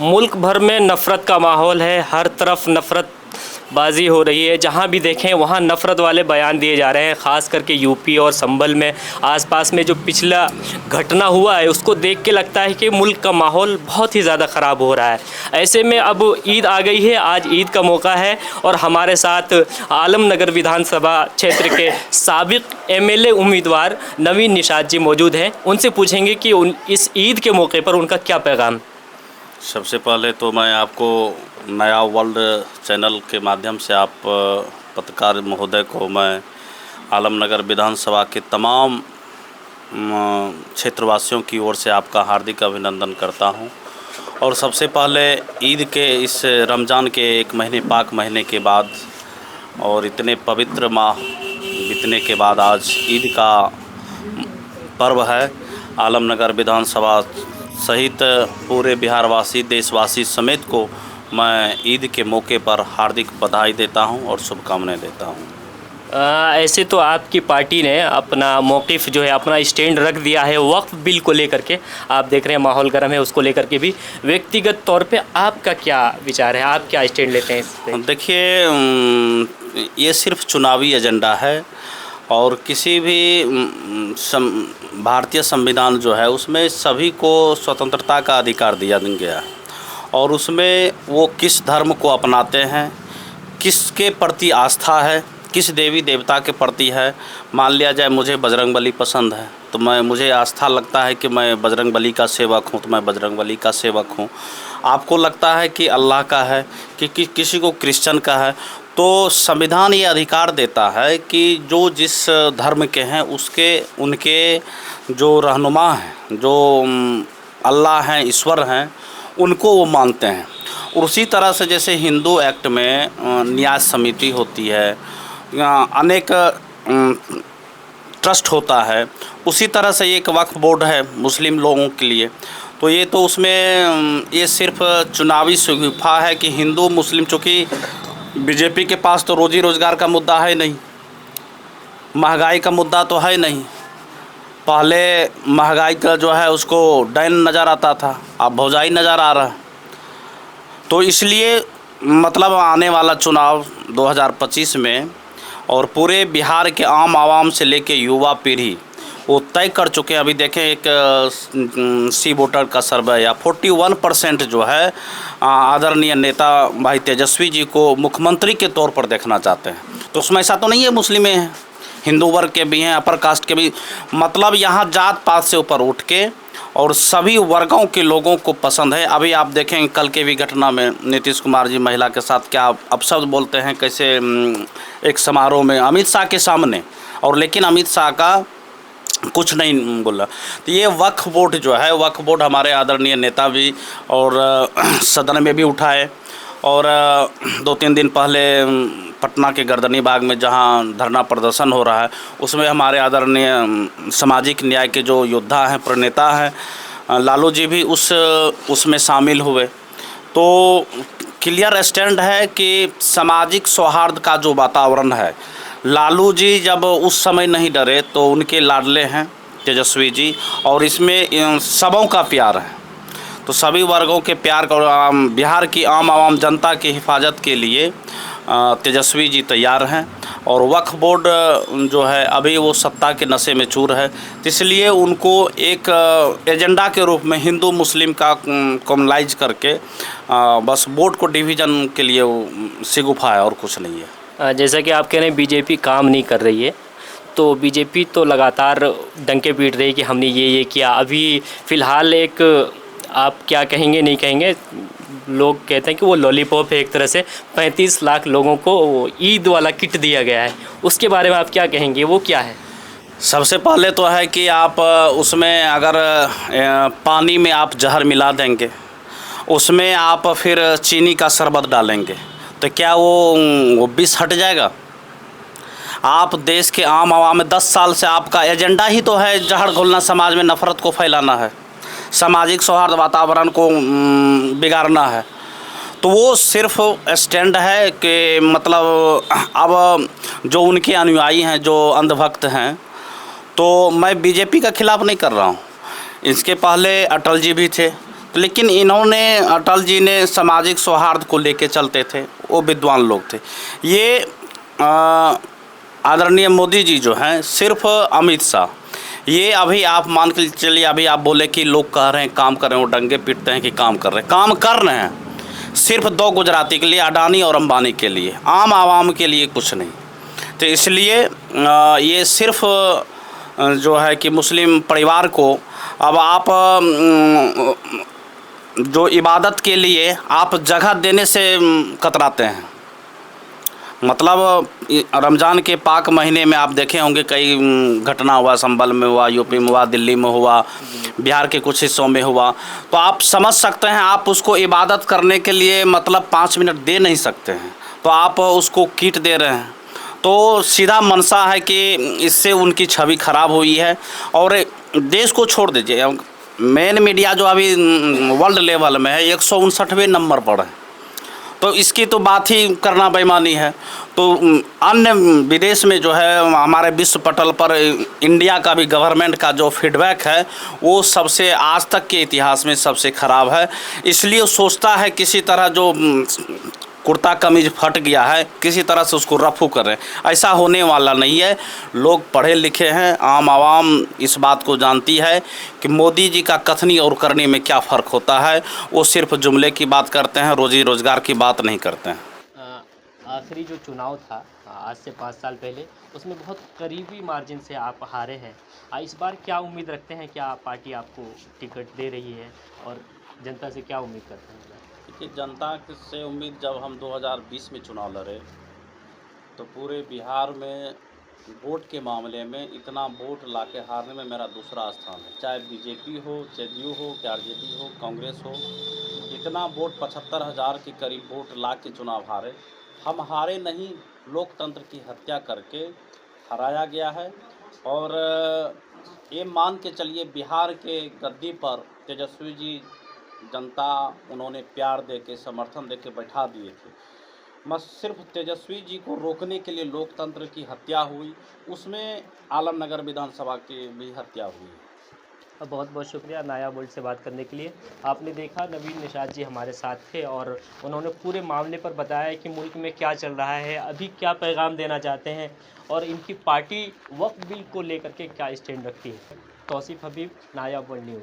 मुल्क भर में नफ़रत का माहौल है, हर तरफ नफ़रत बाजी हो रही है। जहाँ भी देखें वहाँ नफ़रत वाले बयान दिए जा रहे हैं। ख़ास करके यूपी और संभल में आसपास में जो पिछला घटना हुआ है उसको देख के लगता है कि मुल्क का माहौल बहुत ही ज़्यादा ख़राब हो रहा है। ऐसे में अब ईद आ गई है, आज ईद का मौका है और हमारे साथ आलमनगर विधानसभा क्षेत्र के साबिक़ एमएलए उम्मीदवार नवीन निषाद जी मौजूद हैं। उनसे पूछेंगे कि इस ईद के मौके पर उनका क्या पैगाम। सबसे पहले तो मैं आपको नया वर्ल्ड चैनल के माध्यम से आप पत्रकार महोदय को मैं आलमनगर विधानसभा के तमाम क्षेत्रवासियों की ओर से आपका हार्दिक अभिनंदन करता हूं। और सबसे पहले ईद के इस रमज़ान के एक महीने पाक महीने के बाद और इतने पवित्र माह बीतने के बाद आज ईद का पर्व है। आलमनगर विधानसभा सहित पूरे बिहारवासी देशवासी समेत को मैं ईद के मौके पर हार्दिक बधाई देता हूं और शुभकामनाएं देता हूं। ऐसे तो आपकी पार्टी ने अपना मौक़िफ़ जो है, अपना स्टैंड रख दिया है वक्फ़ बिल को लेकर के। आप देख रहे हैं माहौल गर्म है, उसको लेकर के भी व्यक्तिगत तौर पे आपका क्या विचार है, आप क्या स्टैंड लेते हैं इस पे? देखिए, ये सिर्फ चुनावी एजेंडा है और किसी भी भारतीय संविधान जो है उसमें सभी को स्वतंत्रता का अधिकार दिया गया है और उसमें वो किस धर्म को अपनाते हैं, किसके प्रति आस्था है, किस देवी देवता के प्रति है। मान लिया जाए मुझे बजरंगबली पसंद है तो मुझे आस्था लगता है कि मैं बजरंगबली का सेवक हूँ तो मैं बजरंगबली का सेवक हूँ। आपको लगता है कि अल्लाह का है कि किसी को क्रिश्चियन का है। तो संविधान ये अधिकार देता है कि जो जिस धर्म के हैं उनके जो रहनुमा हैं, जो अल्लाह हैं, ईश्वर हैं, उनको वो मानते हैं। और उसी तरह से जैसे हिंदू एक्ट में न्याय समिति होती है, अनेक ट्रस्ट होता है, उसी तरह से एक वक्फ बोर्ड है मुस्लिम लोगों के लिए। तो ये तो उसमें ये सिर्फ चुनावी शगुफा है कि हिंदू मुस्लिम, चूँकि बीजेपी के पास तो रोजी रोज़गार का मुद्दा है नहीं, महंगाई का मुद्दा तो है नहीं। पहले महंगाई का जो है उसको डैन नज़र आता था, अब भौजाई नज़र आ रहा है। तो इसलिए मतलब आने वाला चुनाव 2025 में और पूरे बिहार के आम आवाम से लेके युवा पीढ़ी वो तय कर चुके हैं। अभी देखें एक सी वोटर का सर्वे या 41% जो है आदरणीय नेता भाई तेजस्वी जी को मुख्यमंत्री के तौर पर देखना चाहते हैं। तो उसमें ऐसा तो नहीं है मुस्लिमें हैं, हिंदू वर्ग के भी हैं, अपर कास्ट के भी। मतलब यहाँ जात पात से ऊपर उठ के और सभी वर्गों के लोगों को पसंद है। अभी आप देखें कल के भी घटना में नीतीश कुमार जी महिला के साथ क्या अपशब्द बोलते हैं, कैसे एक समारोह में अमित शाह के सामने, और लेकिन अमित शाह का कुछ नहीं बोला। तो ये वक्फ बोर्ड जो है, वक्फ बोर्ड हमारे आदरणीय नेता भी और सदन में भी उठाए। और 2-3 दिन पहले पटना के गर्दनी बाग में जहां धरना प्रदर्शन हो रहा है उसमें हमारे आदरणीय सामाजिक न्याय के जो योद्धा हैं, प्रणेता हैं, लालू जी भी उसमें शामिल हुए। तो क्लियर स्टैंड है कि सामाजिक सौहार्द का जो वातावरण है, लालू जी जब उस समय नहीं डरे तो उनके लाडले हैं तेजस्वी जी, और इसमें सबों का प्यार है। तो सभी वर्गों के प्यार का, बिहार की आम आवाम जनता की हिफाजत के लिए तेजस्वी जी तैयार हैं। और वक्फ बोर्ड जो है अभी वो सत्ता के नशे में चूर है, तो इसलिए उनको एक एजेंडा के रूप में हिंदू मुस्लिम का कॉमनलाइज करके बस वोट को डिवीज़न के लिए वो सिगुफा है और कुछ नहीं है। जैसा कि आप कह रहे हैं बीजेपी काम नहीं कर रही है, तो बीजेपी तो लगातार डंके पीट रही है कि हमने ये किया। अभी फ़िलहाल एक आप क्या कहेंगे नहीं कहेंगे, लोग कहते हैं कि वो लॉलीपॉप है एक तरह से, 35 लाख लोगों को ईद वाला किट दिया गया है, उसके बारे में आप क्या कहेंगे, वो क्या है? सबसे पहले तो है कि आप उसमें अगर पानी में आप जहर मिला देंगे, उसमें आप फिर चीनी का शरबत डालेंगे तो क्या वो विष हट जाएगा? आप देश के आम आवाम में 10 साल से आपका एजेंडा ही तो है जहर घोलना, समाज में नफ़रत को फैलाना है, सामाजिक सौहार्द वातावरण को बिगाड़ना है। तो वो सिर्फ स्टैंड है कि मतलब अब जो उनके अनुयायी हैं, जो अंधभक्त हैं, तो मैं बीजेपी का खिलाफ़ नहीं कर रहा हूँ। इसके पहले अटल जी भी थे, तो लेकिन इन्होंने, अटल जी ने सामाजिक सौहार्द को लेके चलते थे, वो विद्वान लोग थे। ये आदरणीय मोदी जी जो हैं, सिर्फ अमित शाह, ये अभी आप मान के चलिए, अभी आप बोले कि लोग कह रहे हैं काम कर रहे हैं, वो डंगे पीटते हैं कि काम कर रहे हैं, काम कर रहे हैं सिर्फ दो गुजराती के लिए, अडानी और अंबानी के लिए, आम आवाम के लिए कुछ नहीं। तो इसलिए ये सिर्फ जो है कि मुस्लिम परिवार को अब आप जो इबादत के लिए आप जगह देने से कतराते हैं। मतलब रमज़ान के पाक महीने में आप देखे होंगे कई घटना हुआ, संभल में हुआ, यूपी में हुआ, दिल्ली में हुआ, बिहार के कुछ हिस्सों में हुआ। तो आप समझ सकते हैं, आप उसको इबादत करने के लिए मतलब 5 मिनट दे नहीं सकते हैं, तो आप उसको किट दे रहे हैं। तो सीधा मनसा है कि इससे उनकी छवि खराब हुई है। और देश को छोड़ दीजिए, मेन मीडिया जो अभी वर्ल्ड लेवल में है 159वें नंबर पर है, तो इसकी तो बात ही करना बेईमानी है। तो अन्य विदेश में जो है हमारे विश्व पटल पर इंडिया का भी गवर्नमेंट का जो फीडबैक है वो सबसे आज तक के इतिहास में सबसे ख़राब है। इसलिए सोचता है किसी तरह जो कुर्ता कमीज फट गया है किसी तरह से उसको रफू करें, ऐसा होने वाला नहीं है। लोग पढ़े लिखे हैं, आम आवाम इस बात को जानती है कि मोदी जी का कथनी और करने में क्या फ़र्क होता है। वो सिर्फ जुमले की बात करते हैं, रोज़ी रोज़गार की बात नहीं करते हैं। आखिरी जो चुनाव था आज से 5 साल पहले, उसमें बहुत करीबी मार्जिन से आप हारे हैं। इस बार क्या उम्मीद रखते हैं, क्या पार्टी आपको टिकट दे रही है और जनता से क्या उम्मीद करते हैं? कि जनता से उम्मीद, जब हम 2020 में चुनाव लड़े तो पूरे बिहार में वोट के मामले में इतना वोट लाके हारने में मेरा दूसरा स्थान है। चाहे बीजेपी हो, जेडीयू हो, कि आरजेडी हो, कांग्रेस हो, इतना वोट 75,000 के करीब वोट ला के चुनाव हारे। हम हारे नहीं, लोकतंत्र की हत्या करके हराया गया है। और ये मान के चलिए बिहार के गद्दी पर तेजस्वी जी जनता उन्होंने प्यार दे के, समर्थन दे के बैठा दिए थे। बस सिर्फ तेजस्वी जी को रोकने के लिए लोकतंत्र की हत्या हुई, उसमें आलमनगर विधानसभा की भी हत्या हुई। बहुत बहुत शुक्रिया नाया वर्ल्ड से बात करने के लिए। आपने देखा नवीन निषाद जी हमारे साथ थे और उन्होंने पूरे मामले पर बताया कि मुल्क में क्या चल रहा है, अभी क्या पैगाम देना चाहते हैं और इनकी पार्टी वक्फ बिल को लेकर के क्या स्टैंड रखती है। तौसीफ हबीब, नाया वर्ल्ड न्यूज़।